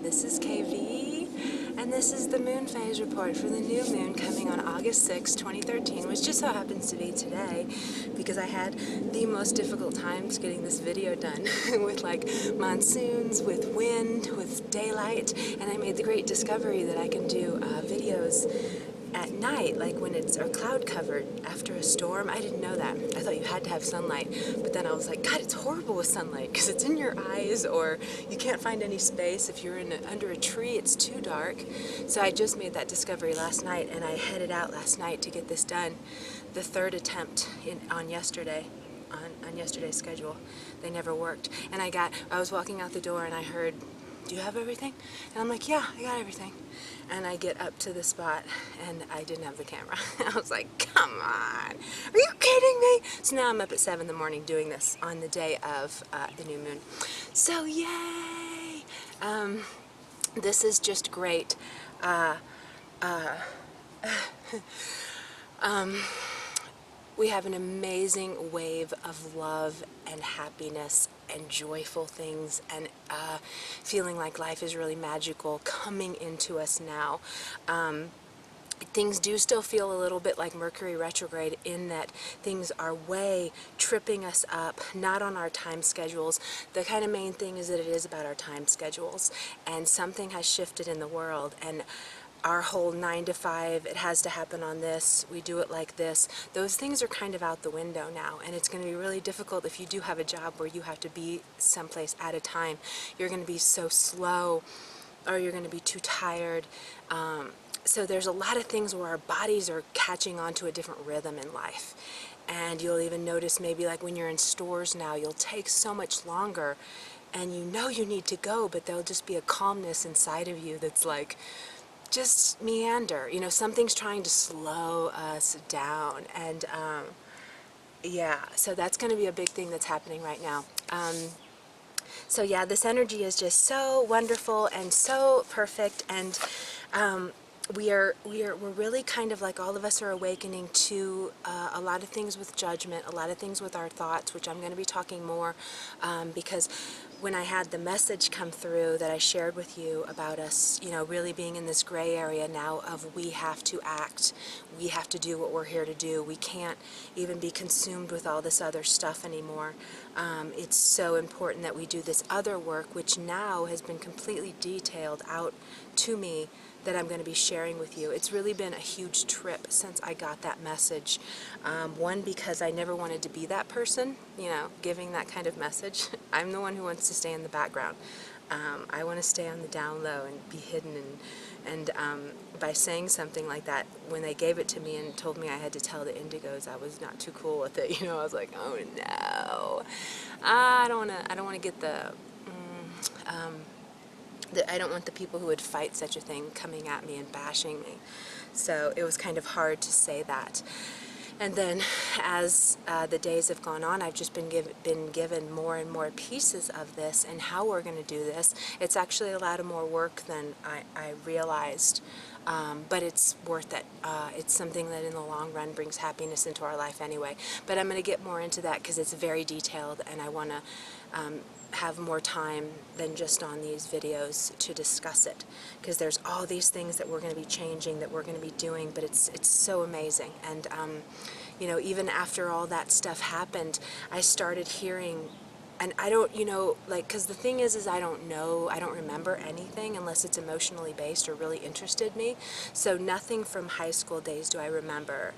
this is KV, and this is the moon phase report for the new moon coming on August 6, 2013, which just so happens to be today, because I had the most difficult times getting this video done with like monsoons, with wind, with daylight, and I made the great discovery that I can do videos at night, like when it's cloud covered after a storm. I didn't know that. I thought you had to have sunlight, but then I was like, God, it's horrible with sunlight because it's in your eyes, or you can't find any space. If you're under a tree, it's too dark. So I just made that discovery last night, and I headed out last night to get this done. The third attempt on yesterday's schedule. They never worked. And I was walking out the door and I heard, "Do you have everything?" And I'm like, "Yeah, I got everything." And I get up to the spot and I didn't have the camera. I was like, come on, are you kidding me? So now I'm up at 7 in the morning doing this on the day of the new moon. So yay! This is just great. We have an amazing wave of love and happiness and joyful things and feeling like life is really magical coming into us now. Things do still feel a little bit like Mercury retrograde in that things are way tripping us up, not on our time schedules. The kind of main thing is that it is about our time schedules, and something has shifted in the world, and our whole 9 to 5, it has to happen on this, we do it like this, those things are kind of out the window now, and it's going to be really difficult if you do have a job where you have to be someplace at a time. You're going to be so slow, or you're going to be too tired. So there's a lot of things where our bodies are catching on to a different rhythm in life. And you'll even notice maybe like when you're in stores now, you'll take so much longer, and you know you need to go, but there'll just be a calmness inside of you that's like, just meander, you know, something's trying to slow us down. And yeah, so that's going to be a big thing that's happening right now. So yeah, this energy is just so wonderful and so perfect, and we're really kind of like, all of us are awakening to a lot of things with judgment, a lot of things with our thoughts, which I'm going to be talking more because when I had the message come through that I shared with you about us, you know, really being in this gray area now of we have to act, we have to do what we're here to do, we can't even be consumed with all this other stuff anymore. It's so important that we do this other work, which now has been completely detailed out to me, that I'm going to be sharing with you. It's really been a huge trip since I got that message. One, because I never wanted to be that person, you know, giving that kind of message. I'm the one who wants to stay in the background. I want to stay on the down low and be hidden, and by saying something like that, when they gave it to me and told me I had to tell the indigos, I was not too cool with it. You know, I was like, oh no, I don't want to get I don't want the people who would fight such a thing coming at me and bashing me. So it was kind of hard to say that. And then as the days have gone on, I've just been given more and more pieces of this and how we're going to do this. It's actually a lot of more work than I realized, but it's worth it. It's something that in the long run brings happiness into our life anyway. But I'm going to get more into that because it's very detailed, and I want to have more time than just on these videos to discuss it, because there's all these things that we're going to be changing, that we're going to be doing, but it's so amazing. And you know, even after all that stuff happened, I started hearing, and I don't, you know, like, because the thing is I don't remember anything unless it's emotionally based or really interested me. So nothing from high school days do I remember.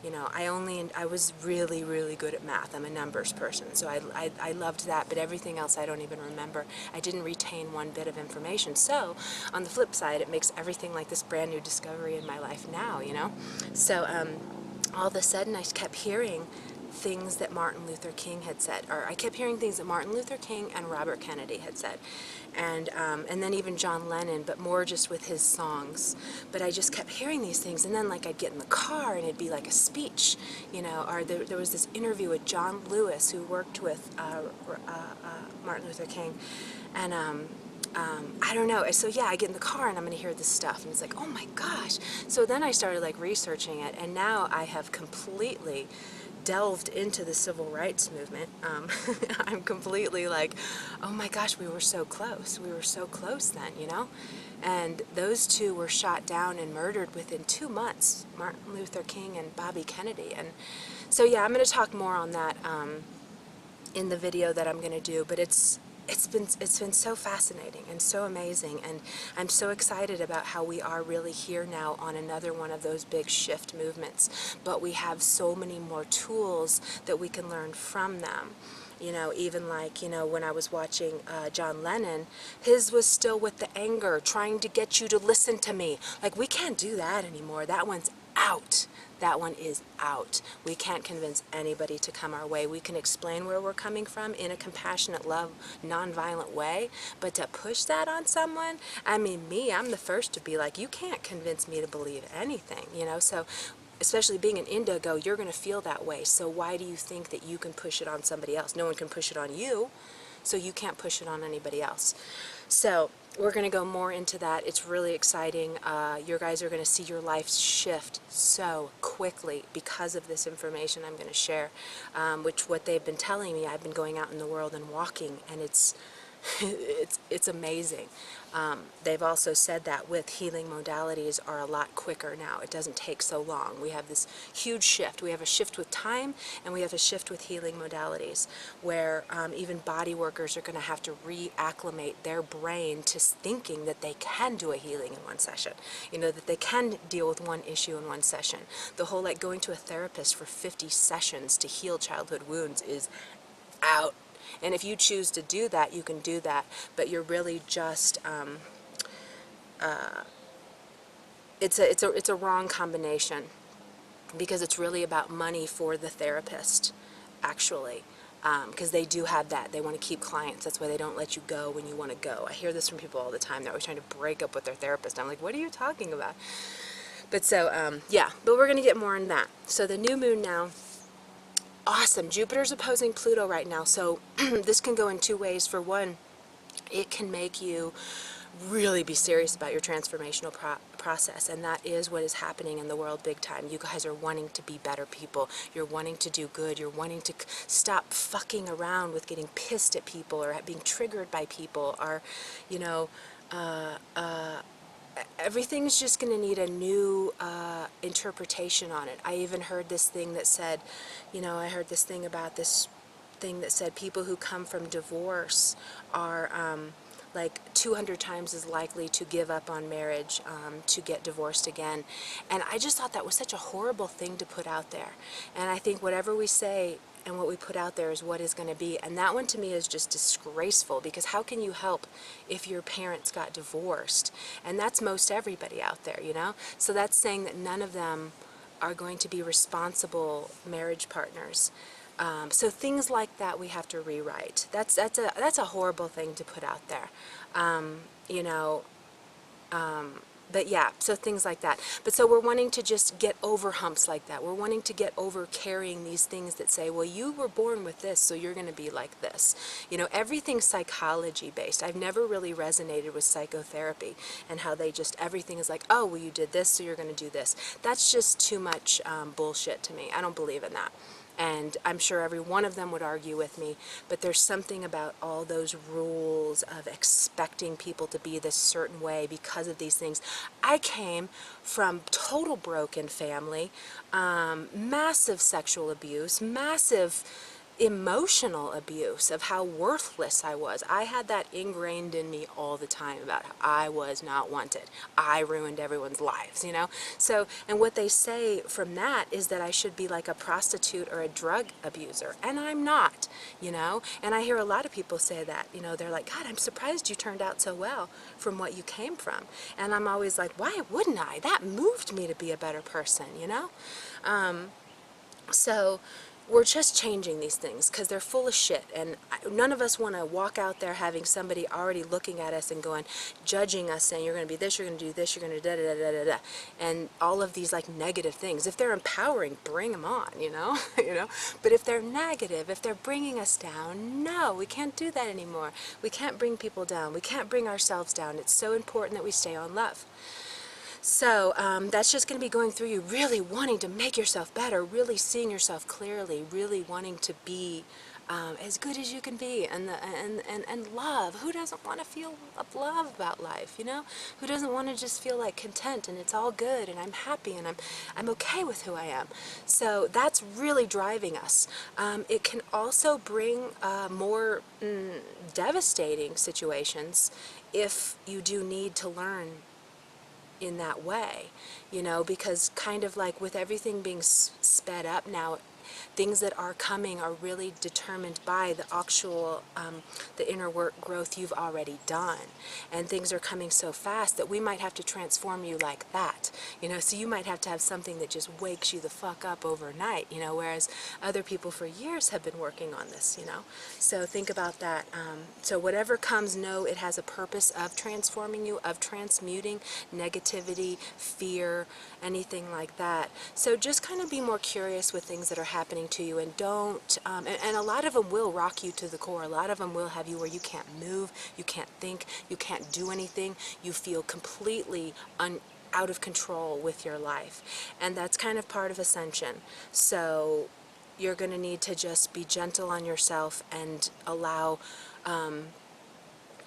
You know, I was really, really good at math. I'm a numbers person, so I loved that, but everything else I don't even remember. I didn't retain one bit of information. So, on the flip side, it makes everything like this brand new discovery in my life now, you know? So, all of a sudden I kept hearing things that Martin Luther King had said, or I kept hearing things that Martin Luther King and Robert Kennedy had said, and then even John Lennon, but more just with his songs. But I just kept hearing these things, and then like I'd get in the car and it'd be like a speech, you know, or there was this interview with John Lewis, who worked with Martin Luther King, and I don't know, so yeah, I get in the car and I'm going to hear this stuff, and it's like, oh my gosh. So then I started like researching it, and now I have completely delved into the civil rights movement, I'm completely like, oh my gosh, we were so close. We were so close then, you know? And those two were shot down and murdered within 2 months, Martin Luther King and Bobby Kennedy. And so yeah, I'm going to talk more on that in the video that I'm going to do, but it's been so fascinating and so amazing, and I'm so excited about how we are really here now on another one of those big shift movements, but we have so many more tools that we can learn from them. You know, even like, you know, when I was watching John Lennon, his was still with the anger, trying to get you to listen to me. Like, we can't do that anymore. That one's out. That one is out. We can't convince anybody to come our way. We can explain where we're coming from in a compassionate, love, nonviolent way, but to push that on someone, I mean, I'm the first to be like, you can't convince me to believe anything, you know? So especially being an indigo, you're going to feel that way. So why do you think that you can push it on somebody else? No one can push it on you, so you can't push it on anybody else. So we're going to go more into that. It's really exciting. You guys are going to see your lives shift so quickly because of this information I'm going to share, which what they've been telling me, I've been going out in the world and walking, and it's amazing. They've also said that with healing modalities are a lot quicker now. It doesn't take so long. We have this huge shift. We have a shift with time, and we have a shift with healing modalities, where even body workers are going to have to reacclimate their brain to thinking that they can do a healing in one session. You know, that they can deal with one issue in one session. The whole like going to a therapist for 50 sessions to heal childhood wounds is out. And if you choose to do that, you can do that, but you're really just, it's a wrong combination, because it's really about money for the therapist, actually, because they do have that. They want to keep clients. That's why they don't let you go when you want to go. I hear this from people all the time. They're always trying to break up with their therapist. I'm like, what are you talking about? But so, yeah, but we're going to get more on that. So the new moon now, awesome. Jupiter's opposing Pluto right now, so this can go in two ways. For one, it can make you really be serious about your transformational process, and that is what is happening in the world big time. You guys are wanting to be better people. You're wanting to do good. You're wanting to stop fucking around with getting pissed at people or being triggered by people, or, you know, everything's just going to need a new interpretation on it. I even heard this thing that said, you know, I heard this thing about this thing that said people who come from divorce are like 200 times as likely to give up on marriage, to get divorced again. And I just thought that was such a horrible thing to put out there. And I think whatever we say and what we put out there is what is going to be. And that one to me is just disgraceful, because how can you help if your parents got divorced? And that's most everybody out there, you know? So that's saying that none of them are going to be responsible marriage partners. So things like that we have to rewrite. That's a horrible thing to put out there, you know. But yeah, so things like that. But so we're wanting to just get over humps like that. We're wanting to get over carrying these things that say, well, you were born with this, so you're going to be like this. You know, everything's psychology based. I've never really resonated with psychotherapy and how they just, everything is like, oh, well, you did this, so you're going to do this. That's just too much bullshit to me. I don't believe in that. And I'm sure every one of them would argue with me, but there's something about all those rules of expecting people to be this certain way because of these things. I came from total broken family, massive sexual abuse, massive emotional abuse of how worthless I was. I had that ingrained in me all the time about how I was not wanted. I ruined everyone's lives, you know? So, and what they say from that is that I should be like a prostitute or a drug abuser, and I'm not, you know? And I hear a lot of people say that, you know, they're like, God, I'm surprised you turned out so well from what you came from. And I'm always like, why wouldn't I? That moved me to be a better person, you know? So we're just changing these things because they're full of shit, and none of us want to walk out there having somebody already looking at us and going, judging us, saying you're going to be this, you're going to do this, you're going to da da da da da, and all of these like negative things. If they're empowering, bring them on, you know, you know. But if they're negative, if they're bringing us down, no, we can't do that anymore. We can't bring people down. We can't bring ourselves down. It's so important that we stay on love. So that's just going to be going through you, really wanting to make yourself better, really seeing yourself clearly, really wanting to be as good as you can be, and love. Who doesn't want to feel love about life, you know? Who doesn't want to just feel like content and it's all good and I'm happy and I'm okay with who I am? So that's really driving us. It can also bring more devastating situations if you do need to learn in that way, you know, because kind of like with everything being sped up now, things that are coming are really determined by the actual, the inner work growth you've already done. And things are coming so fast that we might have to transform you like that, you know, so you might have to have something that just wakes you the fuck up overnight, you know, whereas other people for years have been working on this, you know. So think about that. So whatever comes, know it has a purpose of transforming you, of transmuting negativity, fear, anything like that. So just kind of be more curious with things that are happening to you, and don't, and a lot of them will rock you to the core. A lot of them will have you where you can't move, you can't think, you can't do anything, you feel completely out of control with your life. And that's kind of part of ascension. So you're going to need to just be gentle on yourself and allow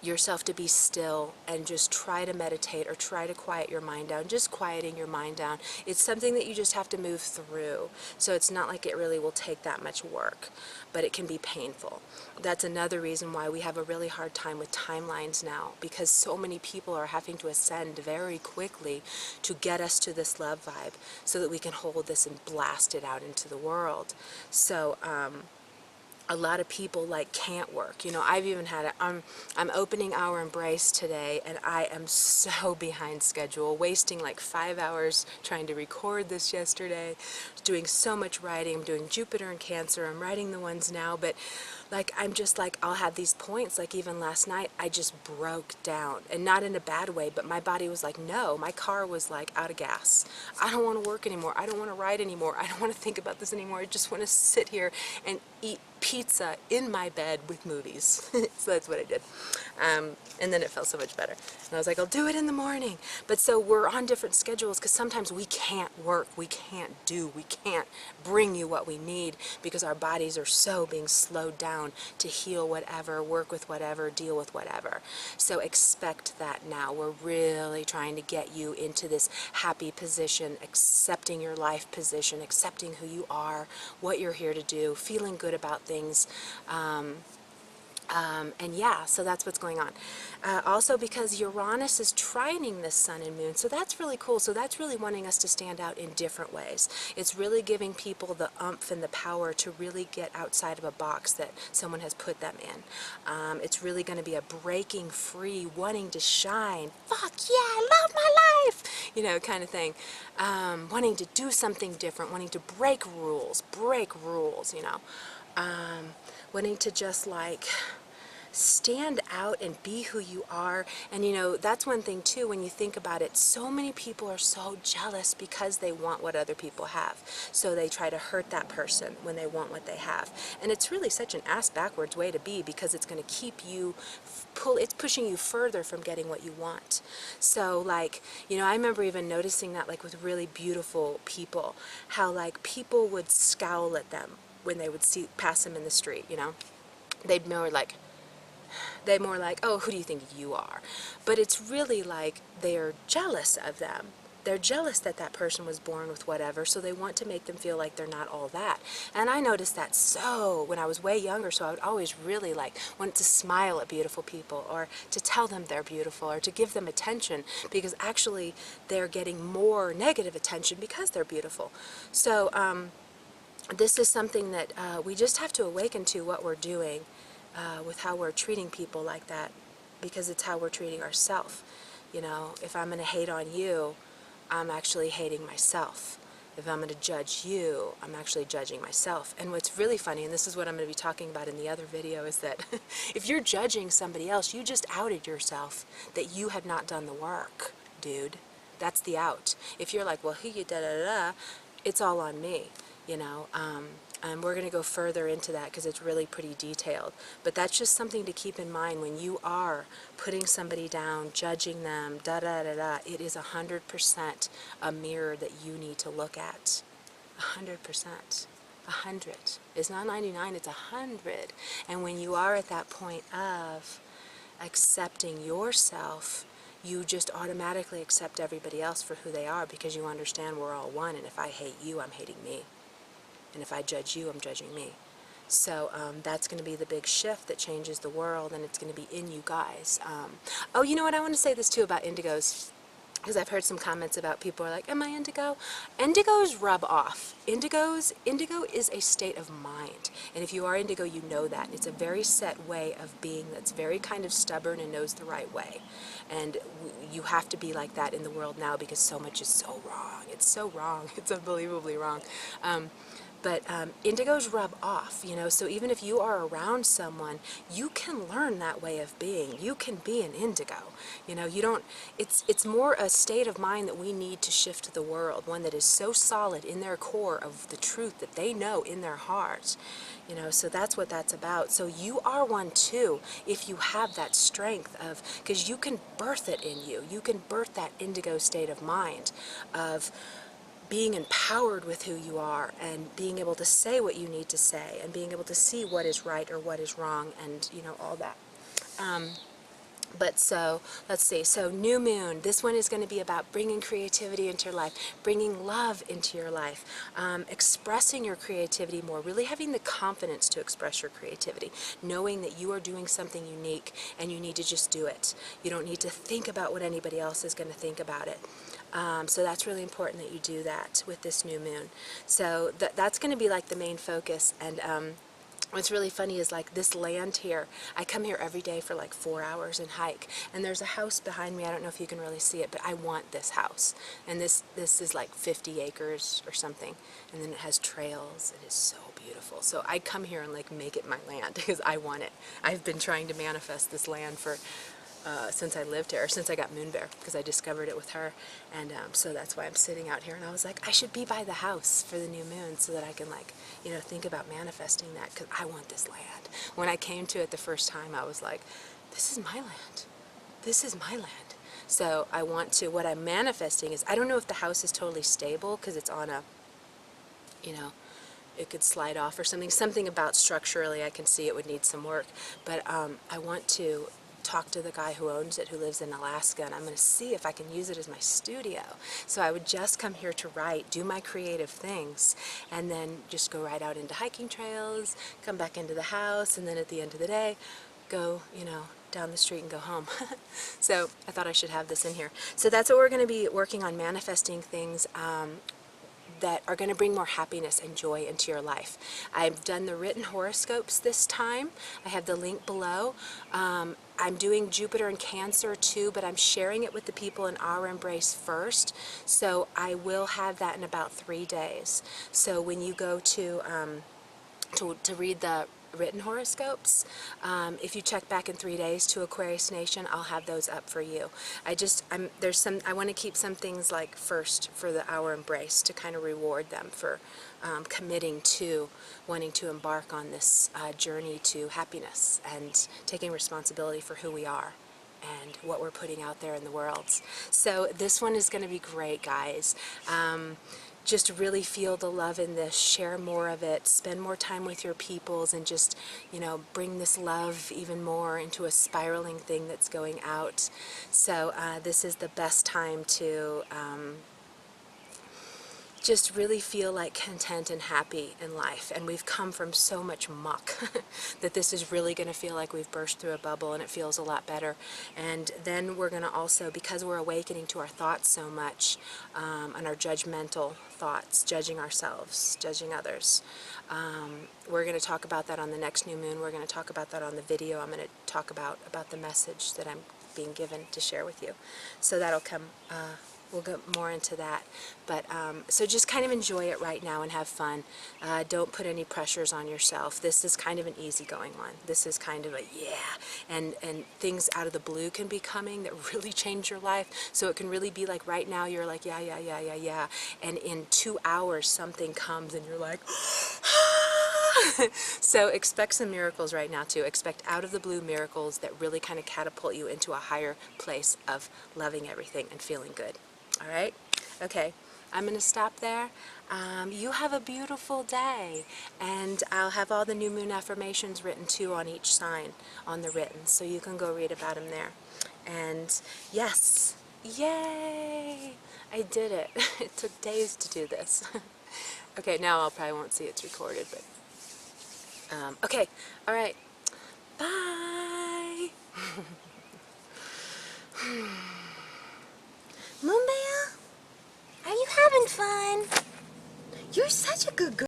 yourself to be still and just try to meditate or try to quiet your mind down. Just quieting your mind down. It's something that you just have to move through. So it's not like it really will take that much work, but it can be painful. That's another reason why we have a really hard time with timelines now, because so many people are having to ascend very quickly to get us to this love vibe so that we can hold this and blast it out into the world. So, a lot of people like can't work. You know, I've even had I'm opening our embrace today, and I am so behind schedule, wasting like 5 hours trying to record this yesterday, doing so much writing. I'm doing Jupiter and Cancer. I'm writing the ones now, but like I'm just like, I'll have these points, like even last night I just broke down, and not in a bad way, but my body was like, no, my car was like out of gas. I don't want to work anymore. I don't want to write anymore. I don't want to think about this anymore. I just want to sit here and eat pizza in my bed with movies. So that's what I did. And then it felt so much better. And I was like, I'll do it in the morning. But so we're on different schedules because sometimes we can't work, we can't bring you what we need because our bodies are so being slowed down to heal whatever, work with whatever, deal with whatever. So expect that now. We're really trying to get you into this happy position, accepting your life position, accepting who you are, what you're here to do, feeling good about things. And yeah, so that's what's going on. Also because Uranus is trining this sun and moon, so that's really cool. So that's really wanting us to stand out in different ways. It's really giving people the oomph and the power to really get outside of a box that someone has put them in. It's really going to be a breaking free, wanting to shine. Fuck yeah, I love my life! You know, kind of thing. Wanting to do something different, wanting to break rules, you know. Wanting to just like stand out and be who you are. And you know, that's one thing too, when you think about it, so many people are so jealous because they want what other people have. So they try to hurt that person when they want what they have. And it's really such an ass backwards way to be, because it's going to keep you it's pushing you further from getting what you want. So like, you know, I remember even noticing that like with really beautiful people, how like people would scowl at them when they would pass them in the street, you know. They'd more like, oh, who do you think you are? But it's really like they're jealous of them. They're jealous that that person was born with whatever, so they want to make them feel like they're not all that. And I noticed that so when I was way younger, so I would always really like want to smile at beautiful people, or to tell them they're beautiful, or to give them attention, because actually they're getting more negative attention because they're beautiful. So this is something that we just have to awaken to, what we're doing with how we're treating people like that, because it's how we're treating ourselves. You know, if I'm going to hate on you, I'm actually hating myself. If I'm going to judge you, I'm actually judging myself. And what's really funny, and this is what I'm going to be talking about in the other video, is that if you're judging somebody else, you just outed yourself that you had not done the work, dude. That's the out. If you're like, well, who you da da da, it's all on me. You know, We're going to go further into that because it's really pretty detailed. But that's just something to keep in mind when you are putting somebody down, judging them, da-da-da-da. It is 100% a mirror that you need to look at. 100%. 100. It's not 99, it's 100. And when you are at that point of accepting yourself, you just automatically accept everybody else for who they are because you understand we're all one, and if I hate you, I'm hating me. And if I judge you, I'm judging me. So that's going to be the big shift that changes the world, and it's going to be in you guys. Oh, you know what? I want to say this too about indigos, because I've heard some comments about people are like, am I indigo? Indigos rub off. Indigo is a state of mind. And if you are indigo, you know that. It's a very set way of being that's very kind of stubborn and knows the right way. And you have to be like that in the world now because so much is so wrong. It's so wrong. It's unbelievably wrong. But indigos rub off, you know, so even if you are around someone, you can learn that way of being. You can be an indigo. You know, you don't, it's more a state of mind that we need to shift the world, one that is so solid in their core of the truth that they know in their heart. You know, so that's what that's about. So you are one too, if you have that strength of, because you can birth it in you. You can birth that indigo state of mind of being empowered with who you are and being able to say what you need to say and being able to see what is right or what is wrong and, you know, all that. But so, let's see, so new moon, this one is going to be about bringing creativity into your life, bringing love into your life, expressing your creativity more, really having the confidence to express your creativity, knowing that you are doing something unique and you need to just do it. You don't need to think about what anybody else is going to think about it. So that's really important that you do that with this new moon. So that's going to be like the main focus. And what's really funny is like this land here, I come here every day for like 4 hours and hike, and there's a house behind me. I don't know if you can really see it, but I want this house, and this is like 50 acres or something, and then it has trails. It is so beautiful. So I come here and like make it my land because I want it. I've been trying to manifest this land for since I lived here, or since I got Moon Bear, because I discovered it with her, and so that's why I'm sitting out here, and I was like, I should be by the house for the new moon so that I can, like, you know, think about manifesting that, because I want this land. When I came to it the first time, I was like, this is my land. This is my land. So I want to, what I'm manifesting is, I don't know if the house is totally stable, because it's on a, you know, it could slide off or something about structurally, I can see it would need some work, but I want to talk to the guy who owns it, who lives in Alaska, and I'm going to see if I can use it as my studio. So I would just come here to write, do my creative things, and then just go right out into hiking trails, come back into the house, and then at the end of the day, go, you know, down the street and go home. So I thought I should have this in here. So that's what we're going to be working on, manifesting things that are going to bring more happiness and joy into your life. I've done the written horoscopes this time. I have the link below. I'm doing Jupiter and Cancer too, but I'm sharing it with the people in Our Embrace first. So I will have that in about 3 days. So when you go to read the written horoscopes, if you check back in 3 days to Aquarius Nation, I'll have those up for you. I want to keep some things like first for the Our Embrace to kind of reward them for committing to wanting to embark on this journey to happiness and taking responsibility for who we are and what we're putting out there in the world. So this one is going to be great, guys. Just really feel the love in this, share more of it, spend more time with your peoples, and just, you know, bring this love even more into a spiraling thing that's going out. So this is the best time to just really feel like content and happy in life. And we've come from so much muck that this is really going to feel like we've burst through a bubble, and it feels a lot better. And then we're going to also, because we're awakening to our thoughts so much, and our judgmental thoughts, judging ourselves, judging others, we're going to talk about that on the next new moon. We're going to talk about that on the video. I'm going to talk about the message that I'm being given to share with you. So that'll come, we'll get more into that. But so just kind of enjoy it right now and have fun. Don't put any pressures on yourself. This is kind of an easygoing one. This is kind of a and things out of the blue can be coming that really change your life. So it can really be like right now you're like yeah, and in 2 hours something comes and you're like So expect some miracles right now too. Expect out of the blue miracles that really kind of catapult you into a higher place of loving everything and feeling good. All right? Okay, I'm going to stop there. You have a beautiful day, and I'll have all the new moon affirmations written too on each sign on the written, so you can go read about them there. And yes, yay! I did it. It took days to do this. Okay, now I probably won't see it's recorded, but okay, all right. Bye. Moonbear, are you having fun? You're such a good girl.